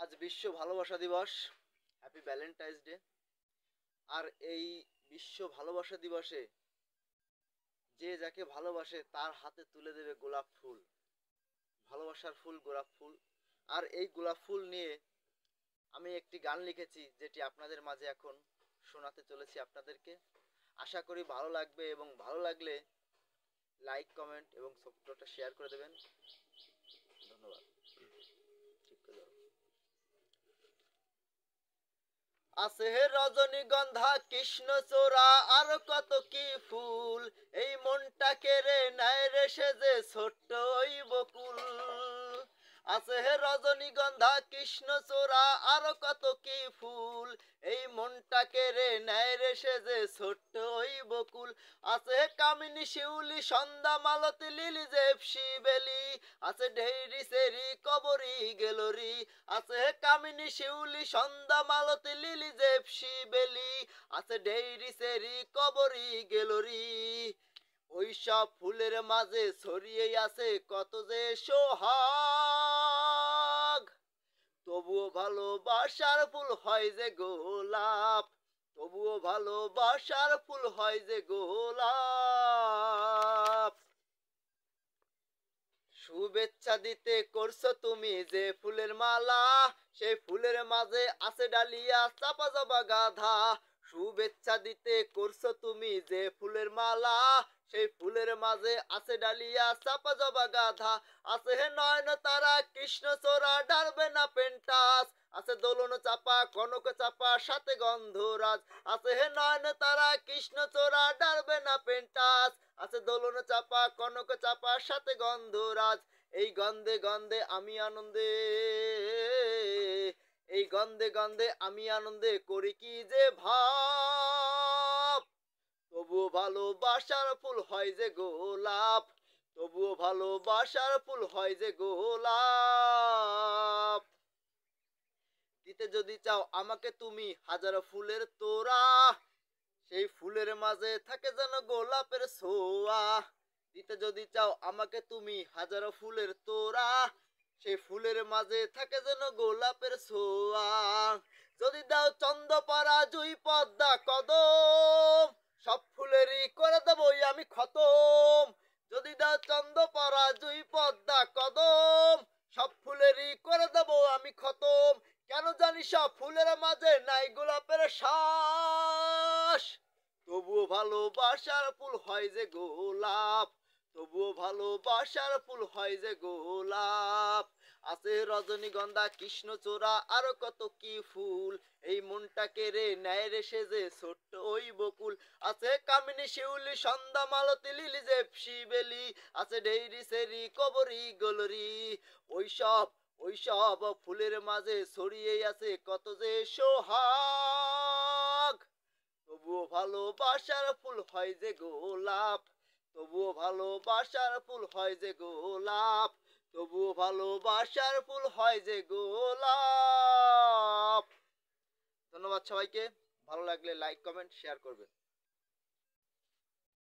আজ বিশ্ব ভালোবাসা দিবস। Happy Valentine's day. আর এই বিশ্ব ভালোবাসা দিবসে যে যাকে ভালোবাসে তার হাতে তুলে দেবে গোলাপ ফুল, ভালোবাসার ফুল গোলাপ ফুল। আর এই গোলাপ ফুল নিয়ে আমি একটি গান লিখেছি, যেটি আপনাদের মাঝে এখন শোনাতে চলেছি আপনাদেরকে। আশা করি ভালো লাগবে, এবং ভালো লাগলে লাইক, কমেন্ট এবং ছোট্টটা শেয়ার করে দেবেন। ধন্যবাদ। ঠিক করে দাও। আছে রজনীগন্ধা, কৃষ্ণচূড়া, আর কত কি ফুল, এই মনটা কেড়ে নেয় রে সেজে ছোট্ট ওই বকুল। আছে রজনীগন্ধা, কৃষ্ণচূড়া, আর কত কি ফুল, এই মনটা কেড়ে নেয় রে সেজে ছোট্ট ওই বকুল। আছে কামিনী শিউলি, সন্ধ্যা মালতী, লিলি জেপসি বেলি, আছে ঢেইরি সেরি কবরি গেলরি। আছে কামিনী শিউলি, সন্ধ্যা মালতী, লিলি জেপসি বেলি, আছে ঢেইরি সেরি কবরি গেলরি। ওই সব ফুলের মাঝে ছড়িয়ে আছে কত যে সোহাগ, তবুও ভালোবাসার ফুল হয় যে গোলাপ, তবুও ভালোবাসার ফুল হয় যে গোলাপ। শুভেচ্ছা দিতে করছো তুমি যে ফুলের মালা, সেই ফুলের মাঝে আছে ডালিয়া চাপা জবা গাধা। শুভেচ্ছা দিতে করছো তুমি যে ফুলের মালা, সেই ফুলের মাঝে আছে ডালিয়া চাপা জবা গাধা। আছে হে নয়ন তারা, কৃষ্ণচূড়া, ডালবে না পেন্টাস, আছে দোলন চাপা, কনক চাপা, সাথে গন্ধরাজ। আছে হে নয়ন তারা, কৃষ্ণচূড়া, ডালবে না পেন্টাস, আছে দোলন চাপা, কনক চাপা, সাথে গন্ধরাজ। এই গন্ধে গন্ধে আমি আনন্দে, এই গন্ধে গন্ধে আমি আনন্দে করি কি যে ভাব, তবুও ভালোবাসার ফুল হয় যে গোলাপ, তবুও ভালোবাসার ফুল হয় যে গোলাপ। দিতে যদি চাও আমাকে তুমি হাজারো ফুলের তোড়া, সেই ফুলের মাঝে থাকে যেন গোলাপের ছোঁয়া। দিতে যদি চাও আমাকে তুমি হাজারো ফুলের তোড়া, সেই ফুলের মাঝে থাকে যেন গোলাপের ছোঁয়া। যদি দাও চন্দ্রপাড়া, জুই, পদ্মা, কদম, সব ফুলেরই করে দেবো আমি খতম। যদি দাও চন্দ্রপাড়া, জুই, পদ্মা, কদম, সব ফুলেরই করে দেবো আমি খতম। কেন জানি সব ফুলের মাঝে নাই গোলাপের শ্বাস, তবুও ভালোবাসার ফুল হয় যে গোলাপ, তবুও ভালোবাসার ফুল হয় যে গোলাপ। আছে রজনীগন্ধা, কৃষ্ণচূড়া, আর কত কি ফুল, এই মনটা কেড়ে নেয় রে সেজে ছোট্ট ওই বকুল। আছে কামিনী শিউলি, সন্ধ্যা মালতী, লিলি জেপসি বেলি, আছে ঢেইরি সেরি কবরি গলরি। ওই সব ফুলের মাঝে ছড়িয়ে আছে কত যে সোহাগ, তবুও ভালোবাসার ফুল হয় যে গোলাপ, তবুও ভালোবাসার ফুল হয় যে গোলাপ, তবুও ভালোবাসার ফুল হয় যে গোলাপ। ধন্যবাদ সবাইকে। ভালো লাগলে লাইক, কমেন্ট, শেয়ার করবেন।